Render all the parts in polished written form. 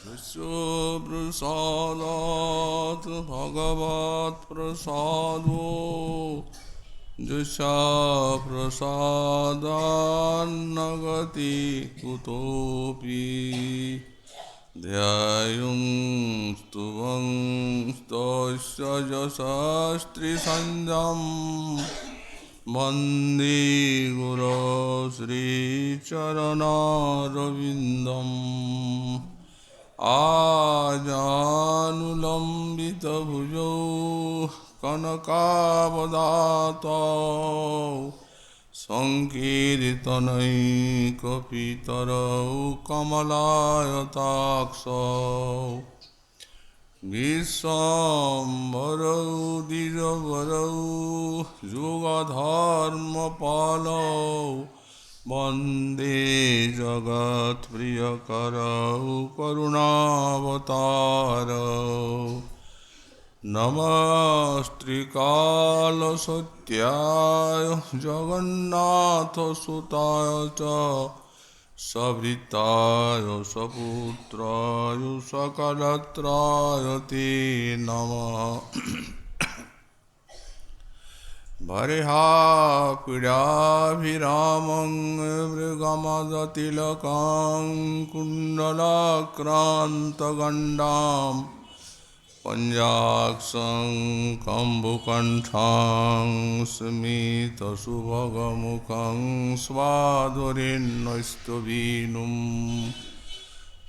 विश्वप्रसादात् भगवत्प्रसादो जुषा प्रसादान्न गति कुतोऽपि ध्यायुं स्तुवं स्तस्य यशस्त्रिसन्ध्यं वन्दे गुरो श्रीचरणारविन्दम् आजानुलम्बितभुजौ कनकावदातौ सङ्कीर्तनैकपितरौ कमलायताक्षौ विश्वम्भरौ द्विजवरौ युगधर्मपालौ वन्दे जगत्प्रियकरौ करुणावतारौ नमस्त्रिकालसत्याय जगन्नाथसुताय च सभृताय सपुत्राय सकलत्राय ते नमः बर्हापीडाभिरामं मृगमदतिलकां कुण्डलाक्रान्तगण्डां पञ्चाक्षं कम्बुकण्ठां स्मितसुभगमुखं स्वाधुरेण्यस्तवीनुं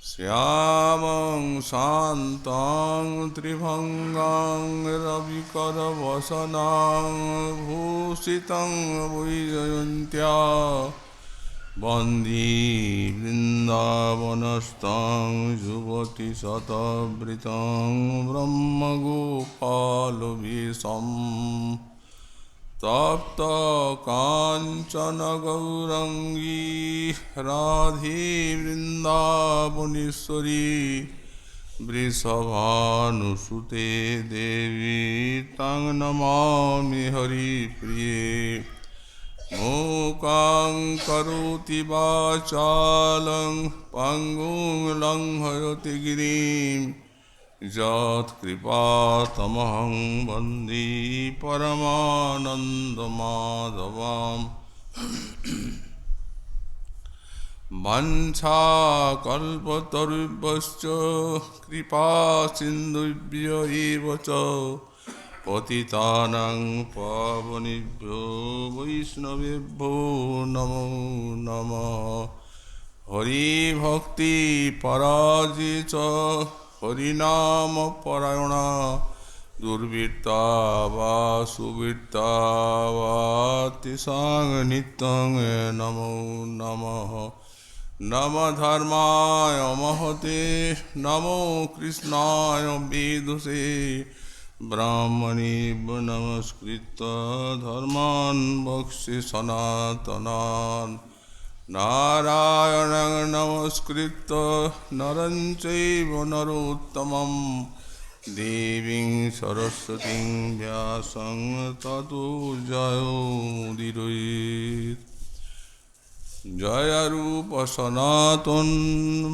श्यामं शान्तं त्रिभङ्गं रविकरवसनं भूषितं वैजयन्त्या वन्दे वृन्दावनस्थं युवतिशतवृतं ब्रह्मगोपालवेषं तप्तकाञ्चन गौरङ्गी राधे वृन्दावनेश्वरी वृषभानुसुते देवी तं नमामि हरिप्रिये मूकां करोति वाचालं पङ्गुं लङ्घयति गिरिं यत्कृपातमहं वन्दे परमानन्दमाधवम् वंशाकल्पतरुभ्यश्च कृपासिन्धुभ्य एव च पतितानां पावनेभ्यो वैष्णवेभ्यो नमो नमः हरिभक्ति पराजे च हरिनामपरायणा दुर्वृत्ता वा सुवृत्ता वा तेषां नित्यं नमो नमः नमः धर्माय महते नमो कृष्णाय वेदसे ब्राह्मणेभ्यो नमस्कृत्य धर्मान् वक्ष्ये सनातनान् नारायणं नमस्कृत्य नरं चैव नरोत्तमं देवीं सरस्वतीं व्यासं ततो जयोमुदीरयेत् जय रूप सनातन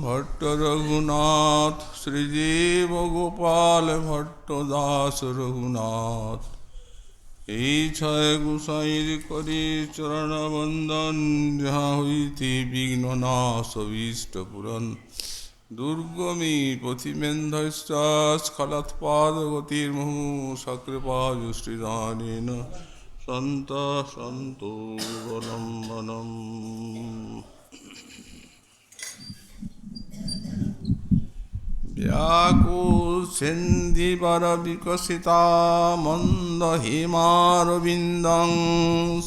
भट्ट रघुनाथ श्रीजीव गोपाल भट्ट दास रघुनाथ এই ছয় গোসাইর করি চরণ বন্দন যাহা হইতে বিঘ্ন নাশ অভীষ্ট পূরণ দুর্গমী পথিমেন্দ্রস্খলৎপাদগতির্মুহু সকৃপাযুষ্টিদানেন সন্ত সন্তু বলম্বনম व्याकुसेन्दिवरविकसिता मन्दहिमारविन्दं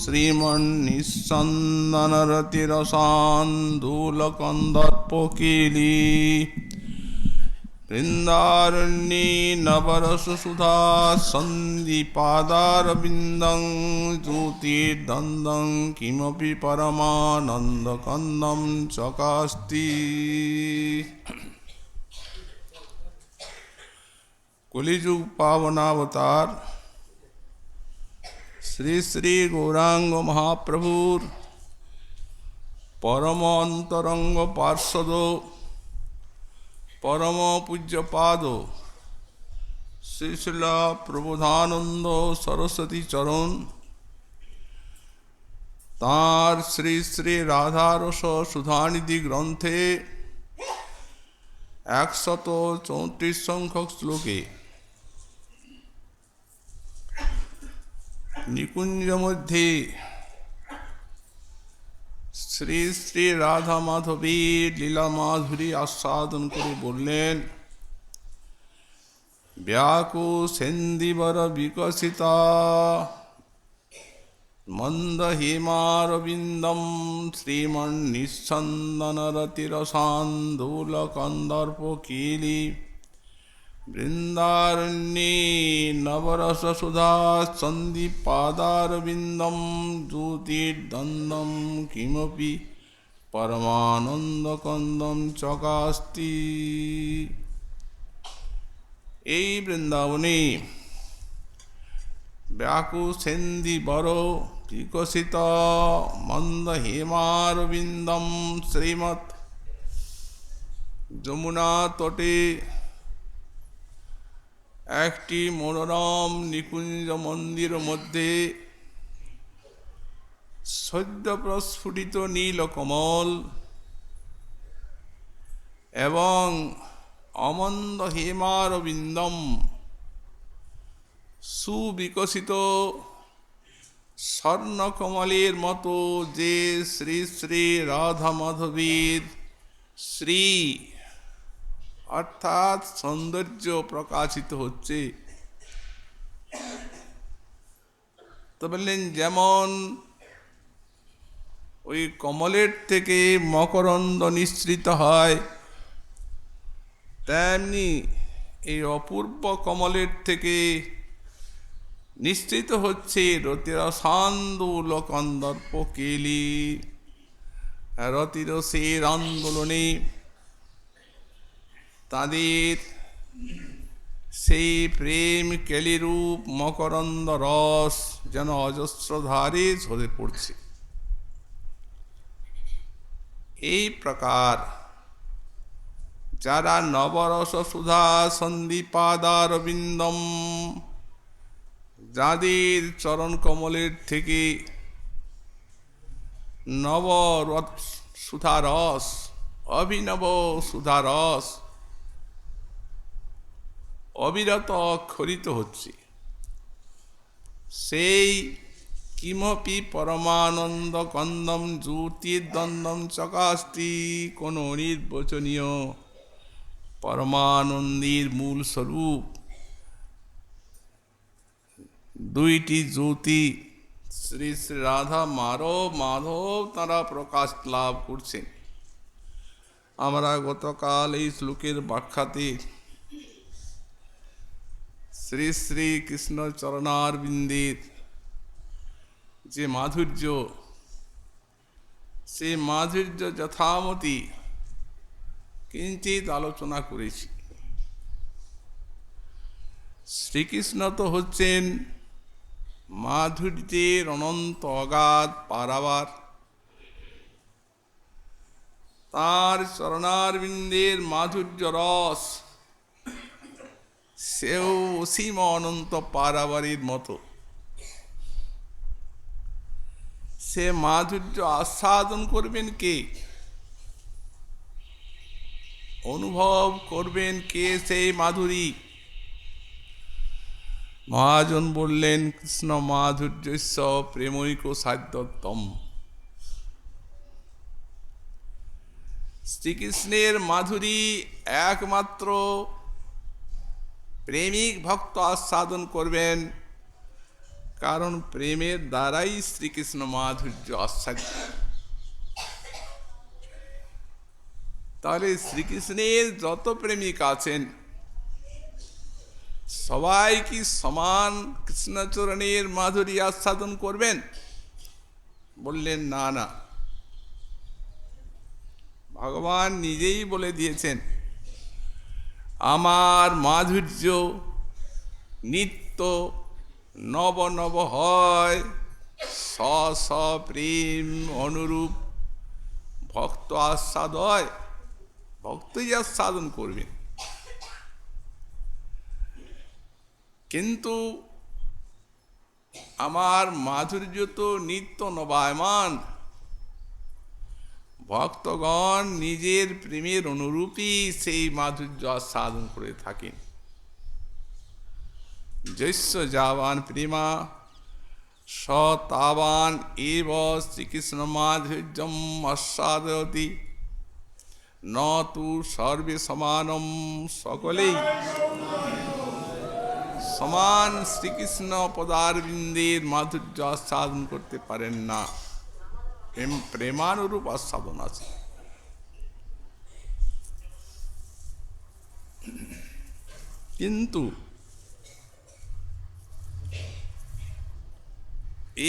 श्रीमन्निस्सन्दनरतिरसान्दोलकन्दर्पकेली वृन्दारण्ये नवरससुधा सन्धिपादारविन्दं ज्योतिर्दन्दं किमपि परमानन्दकन्दं चकास्ति कलिजुग पावनावतार श्री श्री गौरांग महाप्रभुर परम अंतरंग पार्षद परम पूज्यपाद श्री श्रील प्रबोधानंद सरस्वती चरण तार श्री श्री राधारस सुधानिधि ग्रंथे 134 संख्यक श्लोके निकुंज मध्य श्री श्री राधा माधवीर लीला माधुरी आस्वादन करे बोलें व्याकुसेन्दीवर विकसिता मंद हेमारविंदम श्रीमन्निस्सन्दनरतिरसान्दूल कंदर्प कीली वृंदारण्ये नवरस सुधा सन्दीपादारविंदम ज्योतिर्दन्दम किमपि परमानंदकंदम चकास्ति। এই বৃন্দাবনে ব্যাকুসেন্দীবর বিকশিত মন্দ হেমারবিন্দম শ্রীমৎ যমুনা তটে একটি মনোরম নিকুঞ্জ মন্দির মধ্যে সদ্য প্রস্ফুটিত নীলকমল এবং অমন্দ হেমারবিন্দম সুবিকশিত স্বর্ণকমলের মতো যে শ্রী শ্রী রাধা মাধবীর শ্রী অর্থাৎ সৌন্দর্য প্রকাশিত হচ্ছে। তো বললেন যেমন ওই কমলের থেকে মকরন্দ নিঃসৃত হয়, তেমনি এই অপূর্ব কমলের থেকে নিঃসৃত হচ্ছে রতিরসান্দোল কন্দর্প কেলি। রতিরসের আন্দোলনে তাদের সেই প্রেম কেলিরূপ মকরন্দ রস যেন অজস্রধারে ঝরে পড়ছে। এই প্রকার যারা নবরস সুধা সন্দীপাদারবিন্দম, যাদের চরণ কমলের থেকে নব সুধারস, অভিনব সুধারস অবিরত ক্ষরিত হচ্ছে, সেই কিমপি পরমানন্দ কন্দম জ্যোতির্দ্বন্দ্বম চকাস্তি, কোন নির্বচনীয় পরমানন্দের মূল স্বরূপ দুইটি জ্যোতি শ্রী শ্রী রাধা মাধব তারা প্রকাশ লাভ করছেন। আমরা গতকাল এই শ্লোকের ব্যাখ্যাতে শ্রী শ্রী কৃষ্ণ চরণারবিন্দের যে মাধুর্য, সে মাধুর্য যথামতি কিঞ্চিত আলোচনা করেছি। শ্রীকৃষ্ণ তো হচ্ছেন মাধুর্যের অনন্ত অগাধ পারাবার, তার চরণারবিন্দের মাধুর্য রস সেও অসীম অনন্ত পারাবারের মতো। সে মাধুর্য আস্বাদন করবেন কে, অনুভব করবেন কে সেই মাধুরী? মহাজন বললেন কৃষ্ণ মাধুর্যস্য প্রেমৈক সাধ্যতম। শ্রীকৃষ্ণের মাধুরী একমাত্র প্রেমিক ভক্ত আস্বাদন করবেন, কারণ প্রেমের দ্বারাই শ্রীকৃষ্ণ মাধুর্য আস্বাদ্য। তাহলে শ্রীকৃষ্ণের যত প্রেমিক আছেন সবাই কি সমান কৃষ্ণচরণের মাধুরী আস্বাদন করবেন? বললেন না না, ভগবান নিজেই বলে দিয়েছেন আমার মাধুর্য নিত্য নব নব হয়, স্ব প্রেম অনুরূপ ভক্ত আস্বাদ হয়। ভক্তই আস্বাদন করবেন। কিন্তু আমার মাধুর্য তো নিত্য নবায়মান। ভক্তগণ নিজের প্রেমের অনুরূপী সেই মাধুর্য আস্বাদন করে থাকেন। যস্য যাবান প্রেমা স তাবান এব শ্রীকৃষ্ণ মাধুর্যম আস্বাদয়তি ন তু সর্বে সমানম। সকলেই সমান শ্রীকৃষ্ণ পদারবিন্দের মাধুর্য আস্বাদন করতে পারেন না। প্রেমানুরূপ আস্বাদন আছে। কিন্তু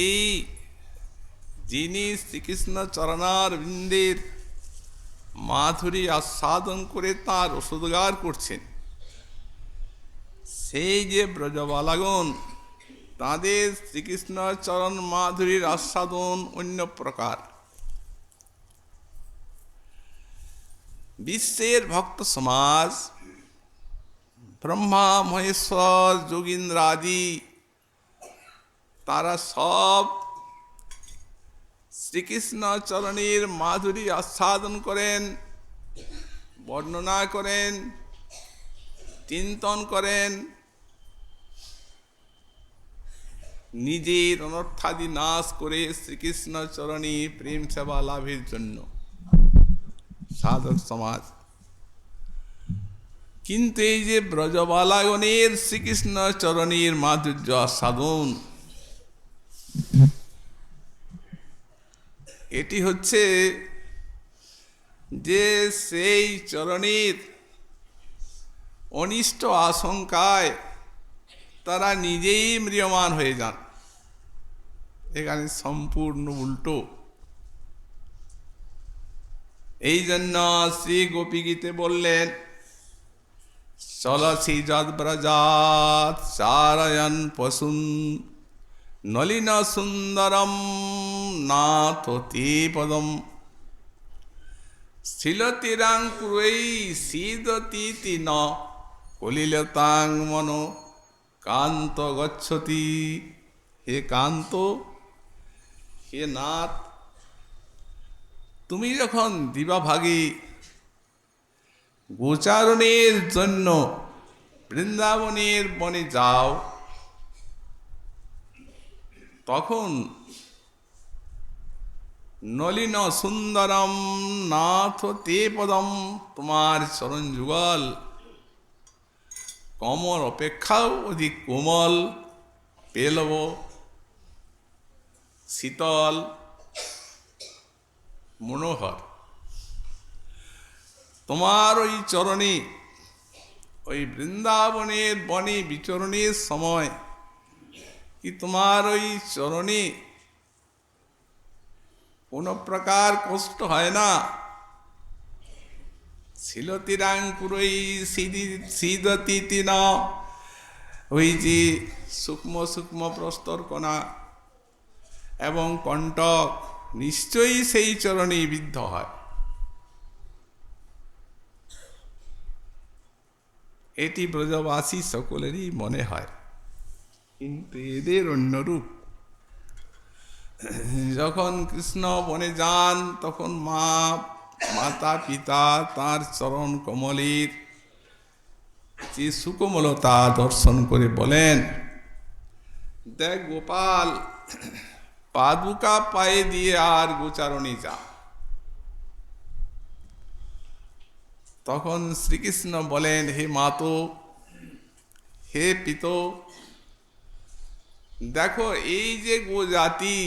এই যিনি শ্রীকৃষ্ণ চরণার বৃন্দের মাধুরী আস্বাদন করে তাঁর রসোদ্গার করছেন, সেই যে ব্রজবালাগণ, তাদের শ্রীকৃষ্ণ চরণ মাধুরীর আস্বাদন অন্য প্রকার। বিশ্বের ভক্ত সমাজ, ব্রহ্মা মহেশ্বর যোগীন্দ্র আদি, তারা সব শ্রীকৃষ্ণ চরণের মাধুরী আস্বাদন করেন, বর্ণনা করেন, চিন্তন করেন, নিজের অনর্থাদি নাশ করে শ্রীকৃষ্ণ চরণী প্রেম সেবা লাভের জন্য সাধক সমাজ। কিন্তু এই যে ব্রজবালাগণের শ্রীকৃষ্ণ চরণীর মাধুর্য আস্বাদন, এটি হচ্ছে যে সেই চরণের অনিষ্ট আশঙ্কায় তারা নিজেই ম্রিয়মান হয়ে যান। এখানে সম্পূর্ণ উল্টো। এই জন্য শ্রী গোপীগীতে বললেন, চলসি যদ্ব্রজাৎ চারয়ন পশুন নলিন সুন্দরম নাথ তে পদম স্থিলতিরাং পুরৈ সিদতি ন কলিলতাং মন কান্ত গচ্ছতি। হে কান্ত, হে নাথ, তুমি যখন দিবাভাগে গোচারণের জন্য বৃন্দাবনের বনে যাও, তখন নলিন সুন্দরম নাথ তে পদম, তোমার চরণ যুগল কমল অপেক্ষাও অধিক কোমল, পেলব, শীতল, মনোহর। তোমার ওই চরণে, ওই বৃন্দাবনের বনে বিচরণের সময় কি তোমার ওই চরণে কোনো প্রকার কষ্ট হয় না? শিলতিরাং পুরৈ সিদতি ন, ওই যে সূক্ষ্ম সূক্ষ্ম প্রস্তর কণা এবং কণ্টক নিশ্চয়ই সেই চরণে বিদ্ধ হয়। এটি ব্রজবাসী সকলেরই মনে হয়, কিন্তু এদের অন্যরূপ। যখন কৃষ্ণ বনে যান, তখন মাতা পিতা তাঁর চরণ কমলের যে সুকোমলতা দর্শন করে বলেন, দেখ গোপাল, পাদুকা পায়ে দিয়ে আর গোচারণে যা। তখন শ্রীকৃষ্ণ বলেন, হে মাতো, হে পিত, দেখো এই যে গোজাতি,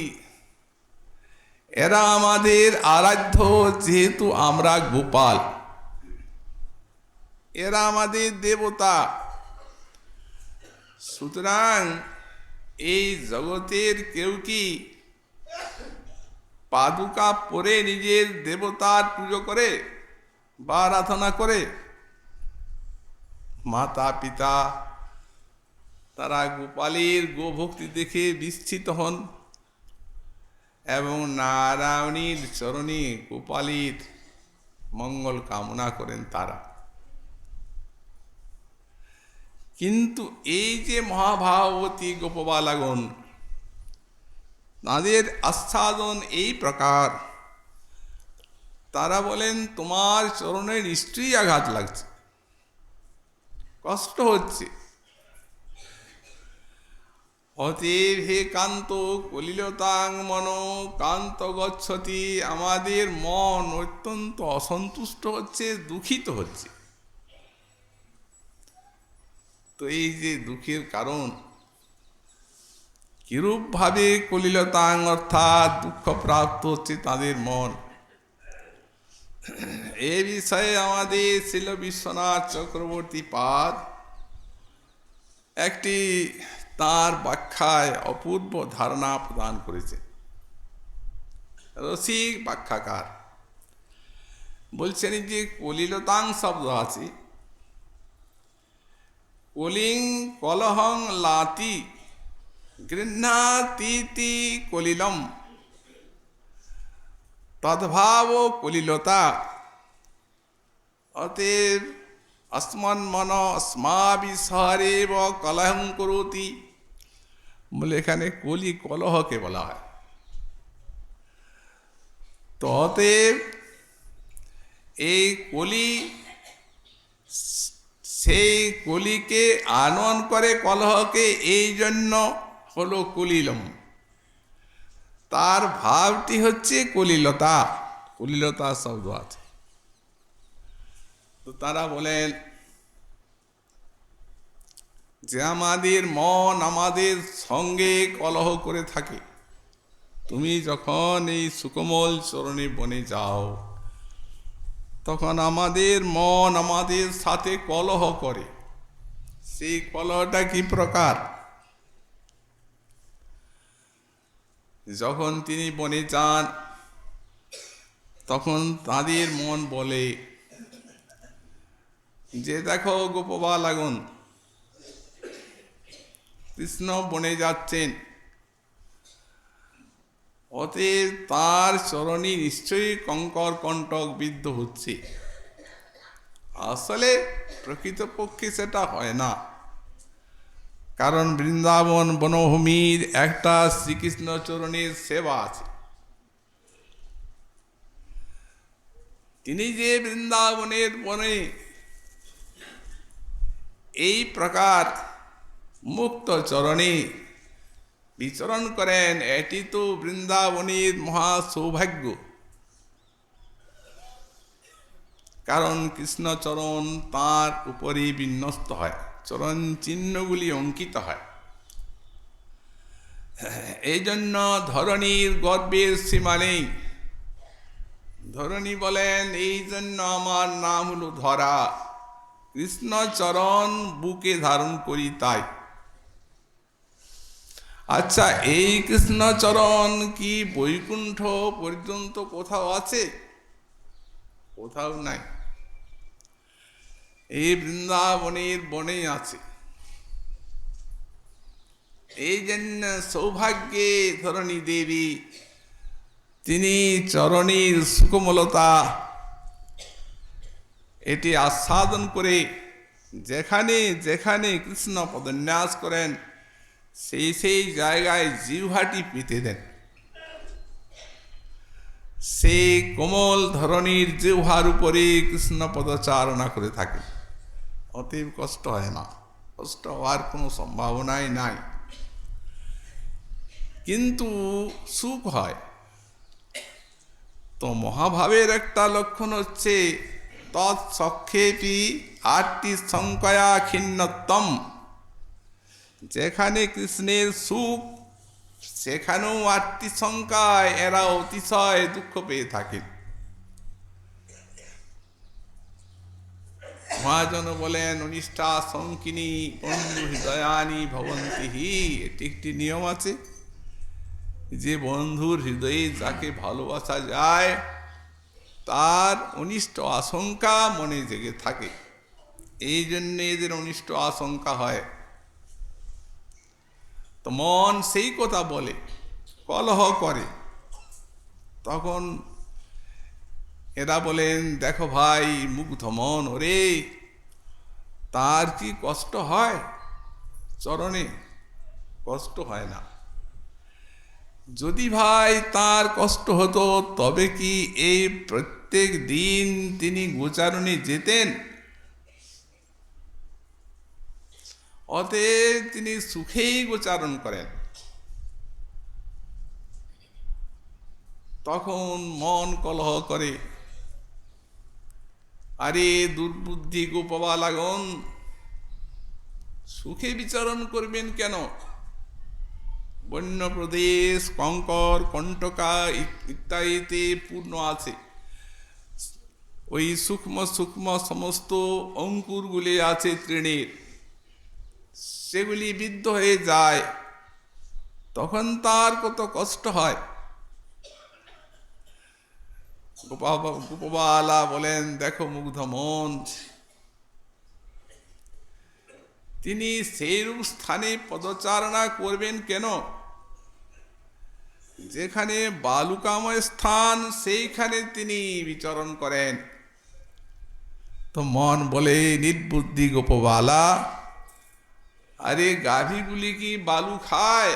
এরা আমাদের আরাধ্য, যেহেতু আমরা গোপাল, এরা আমাদের দেবতা। সুতরাং এই জগতের কেউ কি পাদুকা পরে নিজের দেবতার পুজো করে বা আরাধনা করে? মাতা পিতা তারা গোপালের গোভক্তি দেখে বিস্মিত হন এবং নারায়ণীর চরণে গোপালের মঙ্গল কামনা করেন তারা। কিন্তু এই যে মহাভাবতী গোপবালাগণ, তাদের আচ্ছাদন এই প্রকার, তারা বলেন তোমার চরণে নিশ্চয়ই আঘাত লাগছে, কষ্ট হচ্ছে। অতএব হে কান্ত কলিলতাং মনো কান্ত গচ্ছতি, আমাদের মন অত্যন্ত অসন্তুষ্ট হচ্ছে, দুঃখিত হচ্ছে। তো এই যে দুঃখের কারণ, কিরূপভাবে কলিলতাং অর্থাৎ দুঃখ প্রাপ্ত হচ্ছে তাদের মন, এ বিষয়ে আমাদের শ্রীল বিশ্বনাথ চক্রবর্তী পাদ একটি তার ব্যাখ্যায় অপূর্ব ধারণা প্রদান করেছে। রসিক ব্যাখ্যাকার বলছেন যে কলিলতাং শব্দ আছে, কলিং কলহং লাতি গৃহ্ণাতীতি কলিলম তদ্ভাব কলিলতা। অতএব अस्मन् मनो अस्माभिसहरेव कलहं करोति, বলে এখানে কলি কলহকে বলা হয়। তো অতএব এই কলি, সেই কলিকে আনয়ন করে কলহকে, এই জন্য হলো কলিলম। তার ভাবটি হচ্ছে কলিলতা, কলিলতা শব্দ আছে। তো তারা বলেন যে আমাদের মন আমাদের সঙ্গে কলহ করে থাকে। তুমি যখন এই সুকোমল চরণে বনে যাও, তখন আমাদের মন আমাদের সাথে কলহ করে। সেই কলহটা কি প্রকার? যখন তিনি বনে যান, তখন তাদের মন বলে যে দেখো গোপবালাগণ, কৃষ্ণ বনে যাচ্ছেন, অতএব তার চরণে নিশ্চয়ই কঙ্কর কণ্টক বিদ্ধ হচ্ছে। আসলে প্রকৃতপক্ষে সেটা হয় না, কারণ বৃন্দাবন বনভূমির একটা শ্রীকৃষ্ণ চরণের সেবা আছে। তিনি যে বৃন্দাবনের বনে এই প্রকার মুক্ত চরণে বিচরণ করেন, এটি তো বৃন্দাবনের মহা সৌভাগ্য। কারণ কৃষ্ণচরণ তাঁর উপরে বিন্যস্ত হয়, চরণ চিহ্নগুলি অঙ্কিত হয়। এই জন্য ধরণীর গর্বের সীমা নেই। ধরণী বলেন এই জন্য আমার নাম হলো ধরা, কৃষ্ণচরণ বুকে ধারণ করি তাই। আচ্ছা, এই কৃষ্ণচরণ কি বৈকুণ্ঠ পর্যন্ত কোথাও আছে? কোথাও নাই, এই বৃন্দাবনের বনে আছে। এই জন্য সৌভাগ্যে ধরণী দেবী তিনি চরণীর সুকোমলতা এটি আস্বাদন করে যেখানে যেখানে কৃষ্ণ পদন্যাস করেন, সেই সেই জায়গায় জিহ্বাটি পেতে দেন। সেই কোমল ধরণীর জিহ্বার উপরে কৃষ্ণ পদচারণা করে থাকে। অতএব কষ্ট হয় না, কষ্ট হওয়ার কোনো সম্ভাবনাই নাই, কিন্তু সুখ হয়। তো মহাভাবের একটা লক্ষণ হচ্ছে তৎসক্ষেপি আটটি সংকয়া খিন্নতম। যেখানে কৃষ্ণের সুখ, সেখানেও আটটি সংখ্যায় এরা অতিশয় দুঃখ পেয়ে থাকেন। মহাজন বলেন অনিষ্ঠা সংকিনী বন্ধু হৃদয়ানি ভবন্তিহি। এটি একটি নিয়ম আছে যে বন্ধুর হৃদয়ে যাকে ভালোবাসা যায়, তার অনিষ্ট আশঙ্কা মনে জেগে থাকে। এই জন্য এদের অনিষ্ট আশঙ্কা হয়। তো মন সেই কথা বলে, কলহ করে। তখন এরা বলেন, দেখো ভাই মুগ্ধ মন, ওরে তার কি কষ্ট হয়? চরণে কষ্ট হয় না। যদি ভাই তার কষ্ট হতো তবে কি এই প্রত্যেক দিন তিনি গোচারণে যেতেন? অতএব তিনি সুখেই গোচারণ করেন। তখন মন কলহ করে, আরে দুর্বুদ্ধি গোপবালাগণ, সুখে বিচরণ করবেন কেন? বন্য প্রদেশ, কঙ্কর, কণ্টকা ইত্যাদিতে পূর্ণ আছে। ওই সূক্ষ্ম সূক্ষ্ম সমস্ত অঙ্কুরগুলি আছে তৃণের, সেগুলি বিদ্ধ হয়ে যায়, তখন তার কত কষ্ট হয়। গোপবালা বলেন, দেখো মুগ্ধ মন, তিনি সেইরূপ স্থানে পদচারণা করবেন কেন? যেখানে বালুকাময় স্থান সেইখানে তিনি বিচরণ করেন। তো মন বলে, নির্বুদ্ধি গোপবালা, আরে গাভীগুলি কি বালু খায়?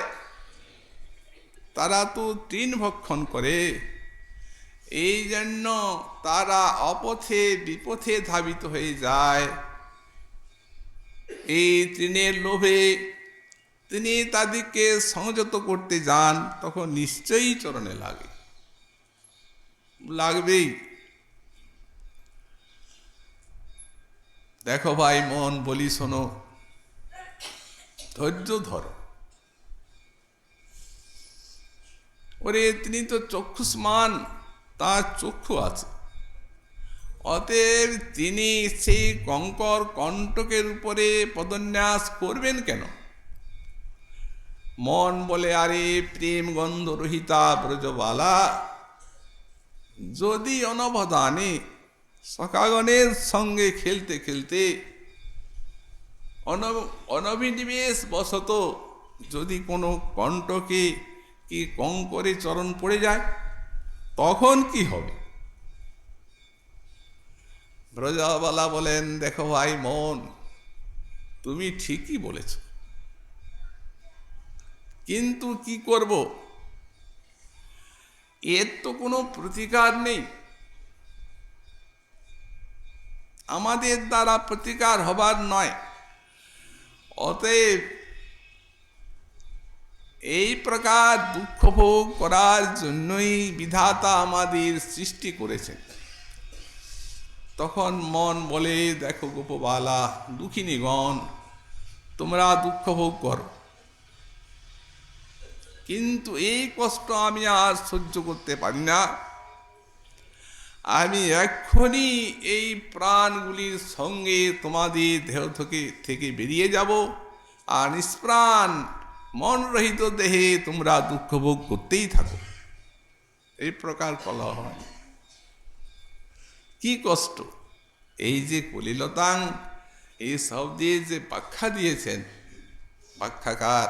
তারা তো তৃণ ভক্ষণ করে, এই জন্য তারা অপথে বিপথে ধাবিত হয়ে যায়। এই তৃণের লোভে তিনি তাদেরকে সংযত করতে যান, তখন নিশ্চয়ই চরণে লাগবেই। দেখো ভাই মন, বলি শোনো, ধৈর্য ধরো। ওরে তিনি তো চক্ষুষ্মান, তার চক্ষু আছে, অতএব তিনি সেই কঙ্কর কণ্টকের উপরে পদন্যাস করবেন কেন? মন বলে, আরে প্রেম গন্ধ রহিতা ব্রজবালা, যদি অনবধানে সখাগণের সঙ্গে খেলতে খেলতে অনভিনিবেশ বশত যদি কোনো কণ্টকে কি কঙ্করে চরণ পড়ে যায়, তখন কি হবে? ব্রজবালা বলেন, দেখো ভাই মন, তুমি ঠিকই বলেছ, কিন্তু কি করব? এর তো কোনো প্রতিকার নেই, আমাদের দ্বারা প্রতিকার হবার নয়। অতএব এই প্রকার দুঃখ ভোগ করার জন্যই বিধাতা আমাদের সৃষ্টি করেছেন। তখন মন বলে, দেখো গোপবালা, দুঃখিনীগণ, তোমরা দুঃখ ভোগ করো, কিন্তু এই কষ্ট আমি আর সহ্য করতে পারি না। আমি এক্ষুনি এই প্রাণগুলির সঙ্গে তোমাদের দেহ থেকে বেরিয়ে যাব, আর নিষ্প্রাণ মনরহিত দেহে তোমরা দুঃখ ভোগ করতেই থাকো। এই প্রকার কলহ হয়। কি কষ্ট! এই যে কলিলতাং, এই শব্দে যে ব্যাখ্যা দিয়েছেন ব্যাখ্যাকার,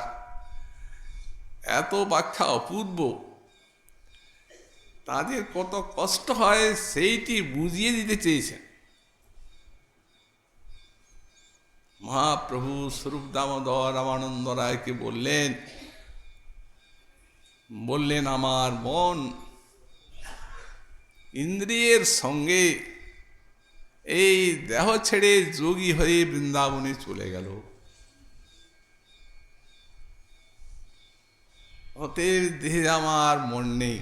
এত ব্যাখ্যা অপূর্ব, তাদের কত কষ্ট হয় সেইটি বুঝিয়ে দিতে চেয়েছেন। মহাপ্রভু স্বরূপ দামোদর রামানন্দ রায়কে বললেন, আমার মন ইন্দ্রিয়ের সঙ্গে এই দেহ ছেড়ে যোগী হয়ে বৃন্দাবনে চলে গেল, অতএব দেহে আমার মন নেই,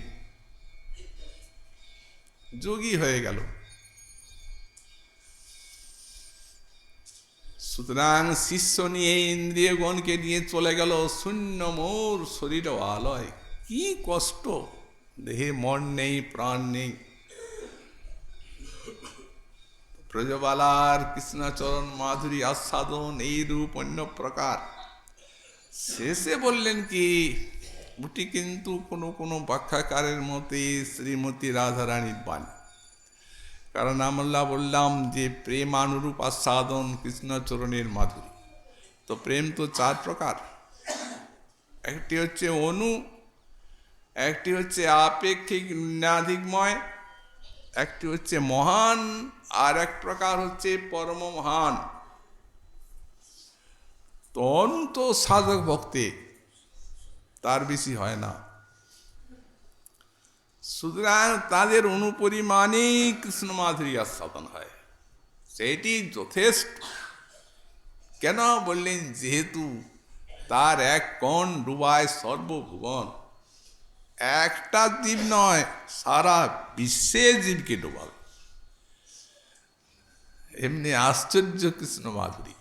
যোগী হয়ে গেল। সুতরাং শিষ্য নিয়ে ইন্দ্রিয়গণকে নিয়ে চলে গেল, শূন্য মোর শরীর আলয়। কি কষ্ট! দেহে মন নেই, প্রাণ নেই। ব্রজবালার কৃষ্ণচরণ মাধুরী আস্বাদন এই রূপ অন্য প্রকার। শেষে বললেন কি, বুটি কিন্তু কোনো কোনো ব্যাখ্যাকারের মতে শ্রীমতী রাধারানীর বাণী। কারণ আমরা বললাম যে প্রেমানুরূপ আস্বাদন কৃষ্ণচরণের মাধুরী। তো প্রেম তো চার প্রকার, একটি হচ্ছে অনু, একটি হচ্ছে আপেক্ষিক ন্যাধিকময়, একটি হচ্ছে মহান, আর এক প্রকার হচ্ছে পরম মহান। তন্ত সাধক ভক্তে তার বেশি হয় না। সুতরাং তাদের অনুপরিমাণেই কৃষ্ণ মাধুরী আস্বাদন হয়, সেটি যথেষ্ট। কেন বললেন? যেহেতু তার এক কণ ডুবায় সর্বভুবন। একটা জীব নয়, সারা বিশ্বের জীবকে ডোবাবে, এমনি আশ্চর্য কৃষ্ণ মাধুরী।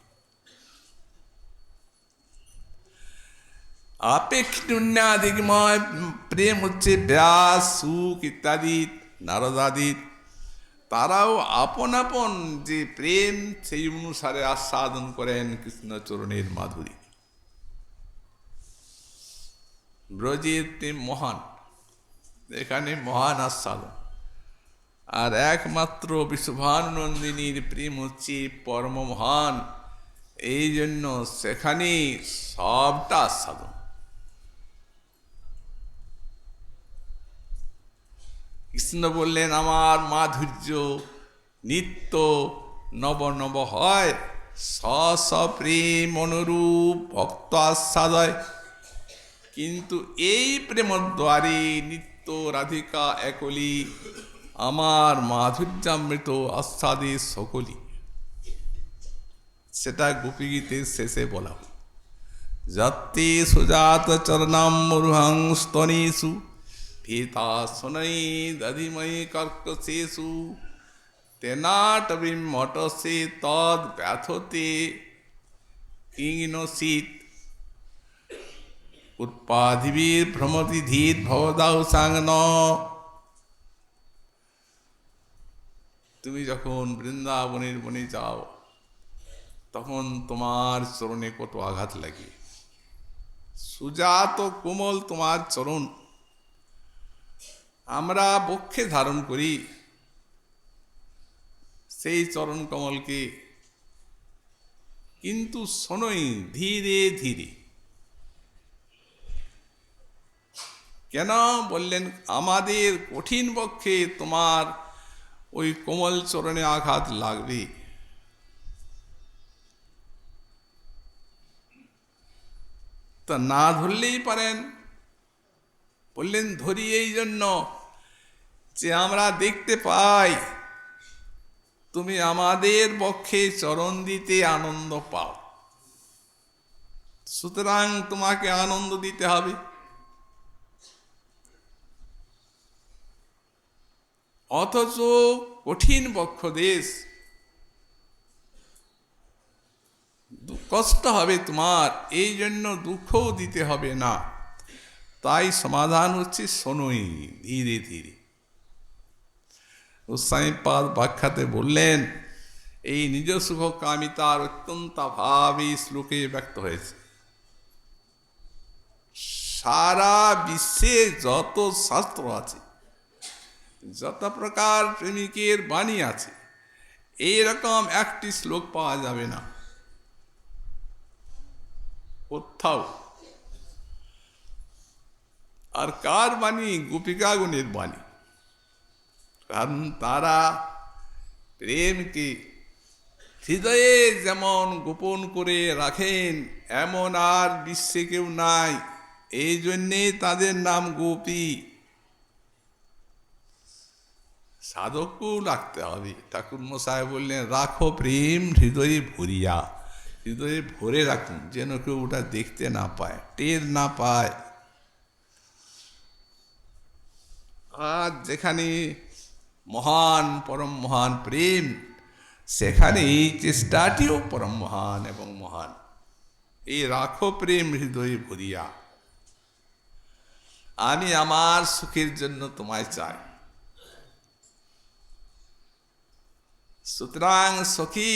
আপেক্ষিন্যাদিময় প্রেম হচ্ছে ব্যাস, সুখ ইত্যাদি নারদাদির, তারাও আপন আপন যে প্রেম সেই অনুসারে আস্বাদন করেন কৃষ্ণচরণের মাধুরী। ব্রজের প্রেম মহান, এখানে মহান আস্বাদন। আর একমাত্র বিশ্বভানুনন্দিনীর প্রেম হচ্ছে পরম মহান, এই জন্য সেখানে সবটা আস্বাদন। কৃষ্ণ বললেন আমার মাধুর্য নিত্য নব নব হয়, স প্রেম অনুরূপ ভক্ত আস্বাদয়। কিন্তু এই প্রেমদ্বারে নিত্য রাধিকা একলি, আমার মাধুর্যামৃত আস্বাদে সকলি। সেটা গোপীগীতের শেষে বলা, যত্তে সুজাত চরণাম মরুহং স্তনেষু ভীতা শনৈ দধিময়ী কর্কশেষু তেনাটবিম মটসে তদ ব্যথতে কিংনসিত উৎপাদিবীর ভ্রমতি ধীর ভবদাউ সাংন। তুমি যখন বৃন্দাবনের বনে যাও, তখন তোমার চরণে কত আঘাত লাগে। সুজাত কোমল তোমার চরণ আমরা বক্ষে ধারণ করি, সেই চরণ কমলকে, কিন্তু শোনই ধীরে ধীরে। কেন বললেন? আমাদের কঠিন বক্ষে তোমার ওই কোমল চরণে আঘাত লাগবে। তা না ধরলেই পারেন। বললেন ধরি এই জন্য যে আমরা দেখতে পাই তুমি আমাদের বক্ষে চরণ দিতে আনন্দ পাও, সুতরাং তোমাকে আনন্দ দিতে হবে। অথচ কঠিন বক্ষ দেশ, কষ্ট হবে তোমার, এই জন্য দুঃখও দিতে হবে না। তাই সমাধান হচ্ছে শোনই ধীরে ধীরে। গোস্বামীপাদ ব্যাখ্যাতে বললেন, এই নিজ সুখ কামিতার অত্যন্ত ভাব এই শ্লোকে ব্যক্ত হয়েছে। সারা বিশ্বে যত শাস্ত্র আছে, যত প্রকার প্রেমিকের বাণী আছে, এইরকম একটি শ্লোক পাওয়া যাবে না কোথাও। আর কার বাণী? গোপিকাগণের বাণী। কারণ তারা প্রেমকে হৃদয়ে যেমন গোপন করে রাখেন, এমন আর বিশ্বে কেউ নাই, এই জন্যে তাদের নাম গোপী। সাধককেও রাখতে হবে। ঠাকুর মশাই বললেন, রাখো প্রেম হৃদয়ে ভরিয়া, হৃদয়ে ভরে রাখুন, যেন কেউ ওটা দেখতে না পায়, টের না পায়। আর যেখানে মহান পরম মহান প্রেম, সেখানে এই চেষ্টাটিও পরম মহান এবং মহান। এই রাখো প্রেম হৃদয়ে ভরিয়া, আমি আমার সুখের জন্য তোমায় চাই। সুতরাং সখী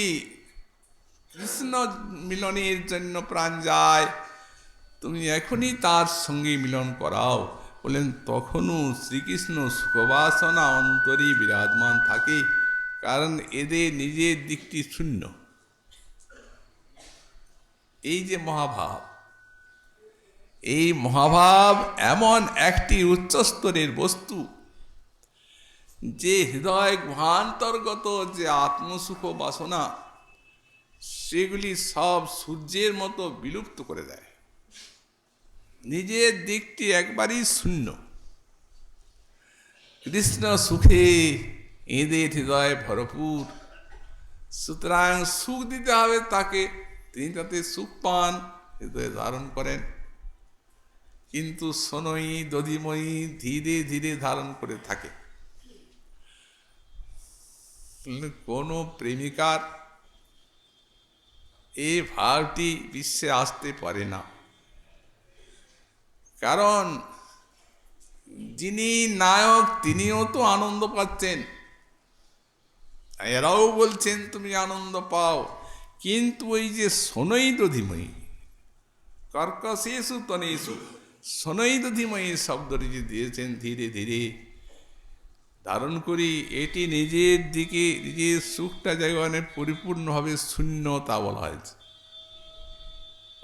কৃষ্ণ মিলনের জন্য প্রাণ যায়, তুমি এখনই তার সঙ্গে মিলন করাও। বলেন তখনও শ্রীকৃষ্ণ সুখবাসনা অন্তরে বিরাজমান থাকে, কারণ এদের নিজের দিকটি শূন্য। এই যে মহাভাব, এই মহাভাব এমন একটি উচ্চস্তরের বস্তু, যে হৃদয় গুহান্তর্গত যে আত্মসুখ বাসনা, সেগুলি সব সূর্যের মতো বিলুপ্ত করে দেয়। নিজের দিকটি একবারই শূন্য। কৃষ্ণ সুখে এদের হৃদয় ভরপুর। সুতরাং সুখ দিতে হবে তাকে, তিনি তাতে সুখ পান, হৃদয়ে ধারণ করেন। কিন্তু সোনই দধিময়ী ধীরে ধীরে ধারণ করে থাকে। কোনো প্রেমিকার এই ভাবটি বিশ্বে আসতে পারে না, কারণ যিনি নায়ক তিনিও তো আনন্দ পাচ্ছেন, এরাও বলছেন তুমি আনন্দ পাও। কিন্তু ওই যে সোনই দধিময়ী, কর্কশেষু তনেষু সোনই দধিময়ী শব্দটি যে দিয়েছেন, ধীরে ধীরে ধারণ করি, এটি নিজের দিকে নিজের সুখটা যেখানে পরিপূর্ণভাবে শূন্যতা বলা হয়েছে।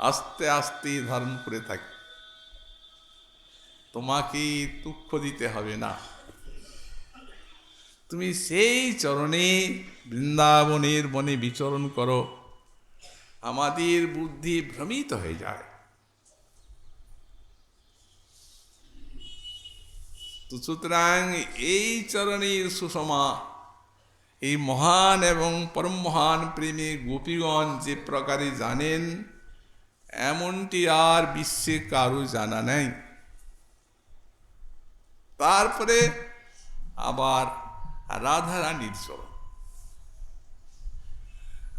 আস্তে আস্তে ধারণ করে থাকে। তোমাকে দুঃখ দিতে হবে না, তুমি সেই চরণে বৃন্দাবনের বনে বিচরণ করো। আমাদের বুদ্ধি ভ্রমিত হয়ে যায়। তো সুতরাং এই চরণের সুষমা, এই মহান এবং পরম মহান প্রেমে গোপীগণ যে প্রকারে জানেন, এমনটি আর বিশ্বে কারো জানা নেই। তারপরে আবার রাধারানীর চরণ।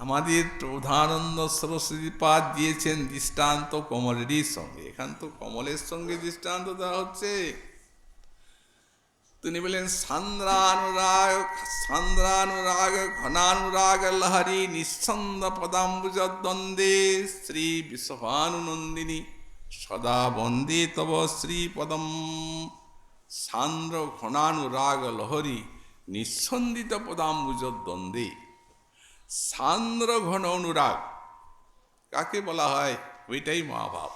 আমাদের প্রধানন্দ সরস্বতীপাদ দিয়েছেন দৃষ্টান্ত কমলেরই সঙ্গে। এখান তো কমলের সঙ্গে দৃষ্টান্ত দেওয়া হচ্ছে। তিনি বলেন সান্দ্রানুরাগ ঘনানুরাগ লহরী নিঃছন্দ পদাম্বুজ দ্বন্দ্বে শ্রী বিশ্বভানুনন্দিনী সদা বন্দে তব শ্রীপদম। সান্দ্র ঘনানুরাগ লহরী নিঃসন্দিত পদাম্বুজ দ্বন্দ্বে। সান্দ্র ঘন অনুরাগ কাকে বলা হয়? ওইটাই মহাভাব।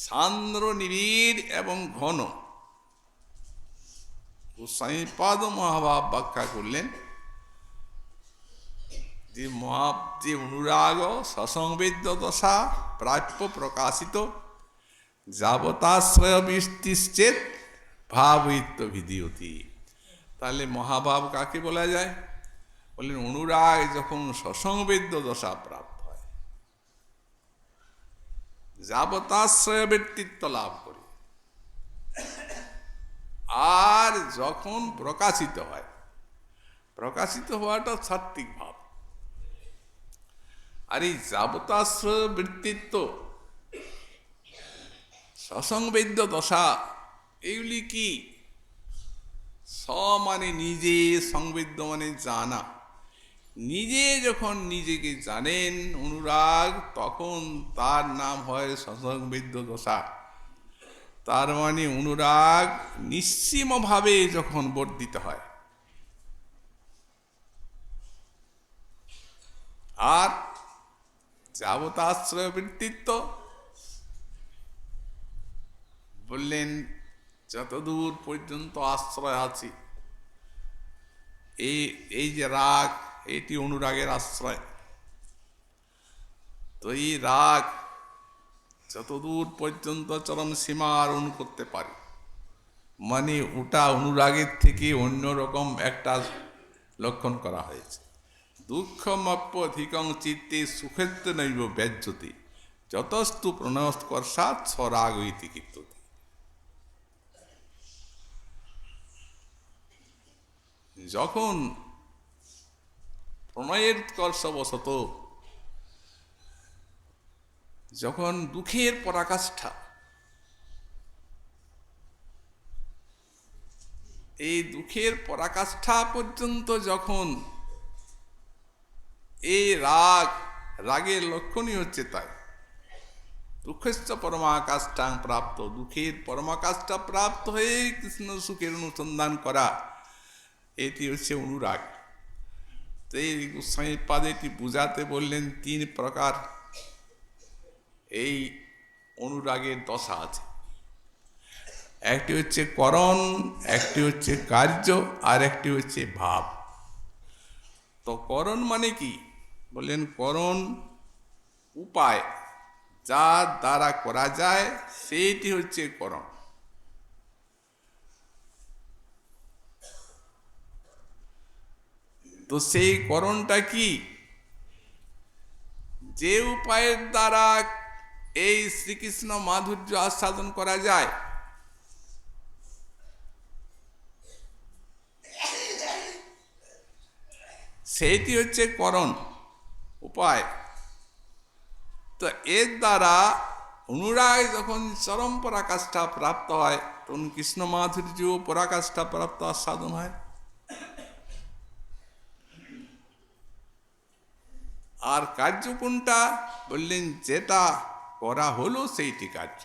সান্দ্র নিবিড় এবং ঘন। গোস্বামীপাদ মহাভাব ব্যাখ্যা করলেন যে যে অনুরাগ সসংবেদ্য দশা প্রাপ্য প্রকাশিত যাবতাশ্রয় বৃষ্টিশ্চেত ভাবৈত্য ভিদিয়তি। তাহলে মহাভাব কাকে বলা যায়? বললেন অনুরাগ যখন সসংবেদ্য দশা প্রাপ্ত হয়, যাবতাশ্রয় ব্যক্তিত্ব লাভ করে, আর যখন প্রকাশিত হয়, প্রকাশিত হওয়াটা সাত্ত্বিক ভাব। আর এই যাবতাশ্রয় বৃত্তিত্ব, সসংবেদ্য দশা, এগুলি কি? স মানে নিজে, সংবেদ্য মানে জানা। নিজে যখন নিজেকে জানেন অনুরাগ, তখন তার নাম হয় সসংবেদ্য দশা। তার মানে অনুরাগ নিঃসীমভাবে যখন বর্ধিত হয়। আর যাবতাশ্রয় বৃত্তিত্ব বললেন যতদূর পর্যন্ত আশ্রয় আছে, এই যে রাগ, এটি অনুরাগের আশ্রয়। তো এই রাগ যতদূর পর্যন্ত চরম সীমা আরোহণ করতে পারে, মানে ওটা অনুরাগের থেকে অন্যরকম একটা লক্ষণ করা হয়েছে। দুঃখমপ্যধিকং চিত্তে সুখেত্ব নৈব ব্যজ্যতে যতস্তু প্রণয়স্কর্ষাৎ স্বরাগ ইতি কীর্ততে। যখন প্রণয়ের উৎকর্ষবশত, যখন দুঃখের পরাকাষ্ঠা, এই দুঃখের পরাকাষ্ঠা পর্যন্ত যখন এই রাগের লক্ষণই হচ্ছে তাই। দুঃখস্য পরমাকাষ্ঠাং প্রাপ্ত, দুঃখের পরমাকাষ্ঠা প্রাপ্ত হয়ে কৃষ্ণ সুখের অনুসন্ধান করা, এটি হচ্ছে অনুরাগ। তো এই গোস্বামীপাদ এটি বুঝাতে বললেন 3 প্রকার এই অনুরাগের দশা আছে। একটি হচ্ছে করণ, একটি হচ্ছে কার্য, আর একটি হচ্ছে ভাব। তো করণ মানে কি? বললেন করণ উপায়, যা দ্বারা করা যায় সেইটি হচ্ছে করণ। তো সেই করণটা কি? যে উপায়ের দ্বারা এই শ্রীকৃষ্ণ মাধুর্য আস্বাদন করা যায়, সেইটি হচ্ছে করণ উপায়। তো এর দ্বারা অনুরাগ যখন চরম পরাকাষ্ঠা প্রাপ্ত হয়, তখন কৃষ্ণ মাধুর্য পরাকাষ্ঠা প্রাপ্ত আস্বাদন হয়। আর কার্য কোনটা? বললেন যেটা করা হলো সেইটি কার্য।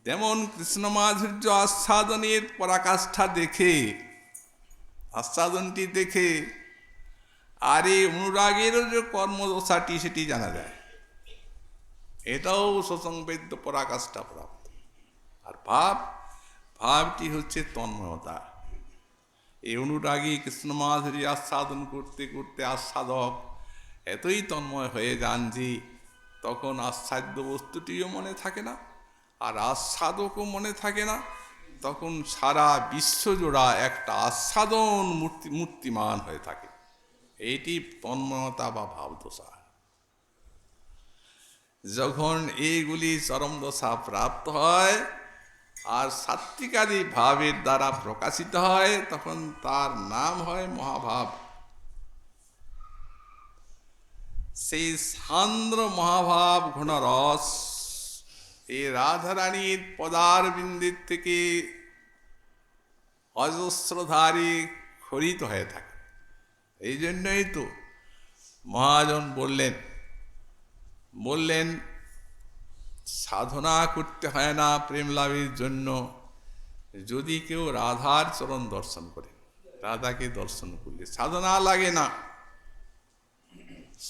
যেমন কৃষ্ণ মাধুর্য আস্বাদনের পরাকাষ্ঠা দেখে, আস্বাদনটি দেখে আর এই অনুরাগেরও যে কর্মদশাটি সেটি জানা যায়। এটাও সসংবেদ্য পরাকাষ্ঠা প্রাপ্ত। আর ভাবটি হচ্ছে তন্ময়তা। এই অনুরাগী কৃষ্ণ মাধুরী আস্বাদন করতে করতে আস্বাদক এতই তন্ময় হয়ে যান যে তখন আস্বাদ্য বস্তুটিও মনে থাকে না, আর আস্বাদকও মনে থাকে না। তখন সারা বিশ্বজোড়া একটা আস্বাদন মূর্তিমান হয়ে থাকে। এইটি তন্ময়তা বা ভাবদশা। যখন এইগুলি চরম দশা প্রাপ্ত হয় আর সাত্বিকাদি ভাবের দ্বারা প্রকাশিত হয়, তখন তার নাম হয় মহাভাব। সেই সান্দ্র মহাভাব ঘনরস এই রাধারানীর পদারবিন্দের থেকে অজস্রধারী খরিত হয়ে থাকে। এই জন্যই তো মহাজন বললেন সাধনা করতে হয় না প্রেম লাভের জন্য। যদি কেউ রাধার চরণ দর্শন করে, রাধাকে দর্শন করলে সাধনা লাগে না।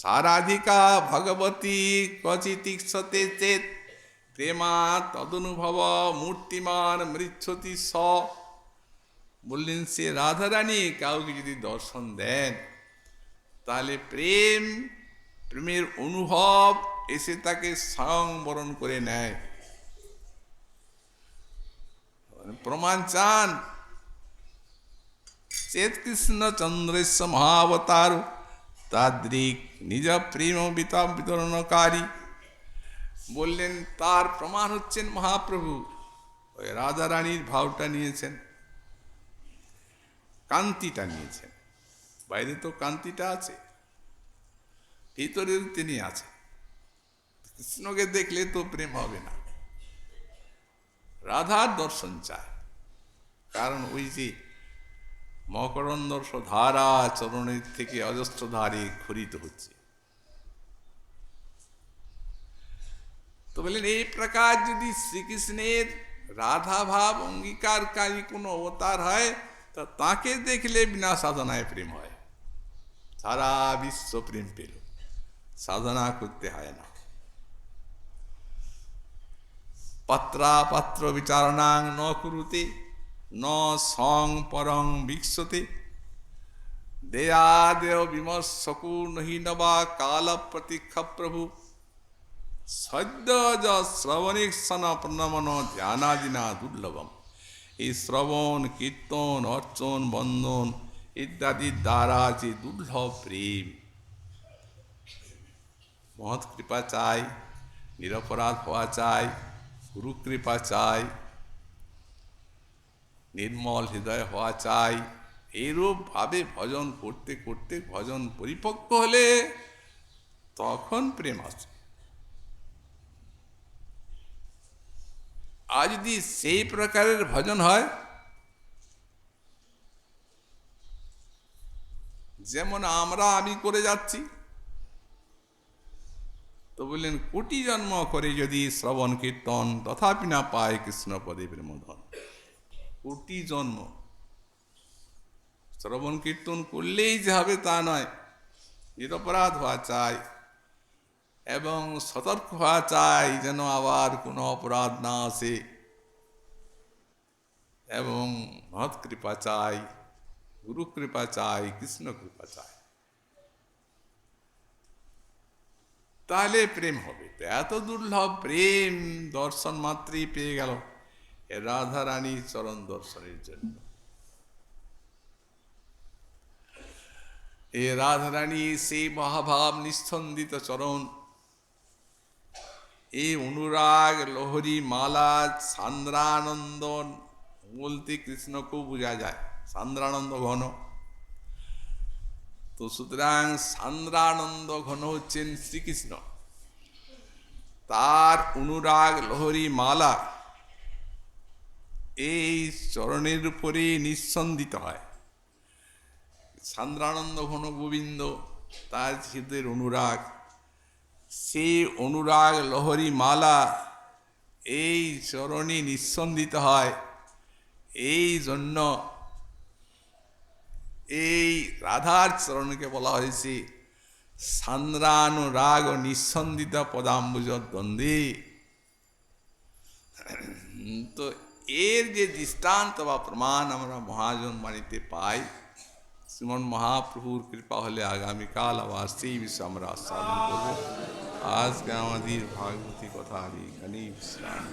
সারাধিকা ভগবতী ক্বচিতিক্ষতে চেত প্রেমা তদনুভব মূর্তিমান মৃচ্ছতি স। বললেন সে রাধারানী কাউকে যদি দর্শন দেন, তাহলে প্রেমের অনুভব এসে তাকে স্বয়ং বরণ করে নেয়। প্রমাণ চান? চেত কৃষ্ণ চন্দ্রেশ মহাবতার তাদ্রিক নিজ প্রেম বিতরণকারী। বললেন তার প্রমাণ হচ্ছেন মহাপ্রভু। ওই রাধারানীর ভাবটা নিয়েছেন, কান্তিটা নিয়েছেন। বাইরে তো কান্তিটা আছে, ভিতরেও তিনি আছেন। কৃষ্ণকে দেখলে তো প্রেম হবে না, রাধার দর্শন চায়। কারণ ওই যে মকরন্দর্শ ধারা চরণের থেকে অজস্রধারে খরিত হচ্ছে। তো বললেন এই প্রকার যদি শ্রীকৃষ্ণের রাধা ভাব অঙ্গীকারকারী কোনো অবতার হয়, তা তাকে দেখলে বিনা সাধনায় প্রেম হয়। সারা বিশ্ব প্রেম পেল, সাধনা করতে হয় না। পাত্র বিচারণাং ন কুরুতে ন সং পরং বিক্ষতে দেয়াদেও বিমর্শকু নহি নবা কাল প্রতীক্ষা প্রভু সদ্য শ্রবণীক্ষণ প্রণমন ধ্যানাদিনা দুর্লভম। এই শ্রবণ কীর্তন অর্চন বন্ধন ইত্যাদি দ্বারা যে দুর্লভ প্রেম, মহৎ কৃপা চাই, নিরপরাধ হওয়া চাই, গুরু কৃপা চাই, নির্মল হৃদয় হওয়া চাই। এইরূপ ভাবে ভজন করতে করতে ভজন পরিপক্ক হলে তখন প্রেম আসে। আর যদি সেই প্রকারের ভজন হয়, যেমন আমি করে যাচ্ছি, তো বললেন কোটি জন্ম করে যদি শ্রবণ কীর্তন তথাপি না পায় কৃষ্ণ পদে প্রেমধন। কোটি জন্ম শ্রবণ কীর্তন করলেই যে হবে তা নয়, নিরপরাধ হওয়া চাই এবং সতর্ক হওয়া চাই যেন আবার কোনো অপরাধ না আসে। এবং মহৎ কৃপা চাই, গুরু কৃপা চাই, কৃষ্ণ কৃপা চাই, তাহলে প্রেম হবে। তো এত দুর্লভ প্রেম দর্শন মাত্রই পেয়ে গেল এ রাধা রানীর চরণ দর্শনের জন্য। এ রাধা রানী সেই মহাভাব নিঃস্পন্দিত চরণ, এই অনুরাগ লহরী মালা সান্দ্রানন্দ বলতে কৃষ্ণকেও বোঝা যায়, সান্দ্রানন্দ ঘন। তো সুতরাং সান্দ্রানন্দ ঘন হচ্ছেন শ্রীকৃষ্ণ, তার অনুরাগ লহরী মালা এই চরণের উপরে নিঃসন্দিত হয়। সান্দ্রানন্দ ঘন গোবিন্দ, তার হৃদয়ের অনুরাগ, সেই অনুরাগ লহরী মালা এই চরণে নিঃসন্দিত হয়। এই জন্য এই রাধার চরণকে বলা হয়েছে সান্দ্রানুরাগ ও নিঃসন্দিত পদাম্বুজ দ্বন্দ্বে। তো এর যে দৃষ্টান্ত বা প্রমাণ আমরা মহাজন বাণীতে পাই, শ্রীমন মহাপ্রভুর কৃপা হলে আগামীকাল আবার সেই বিষয়ে আমরা আস্বাদন করব। আজকে আমাদের ভাগবতী কথা এখানেই বিশ্রাম।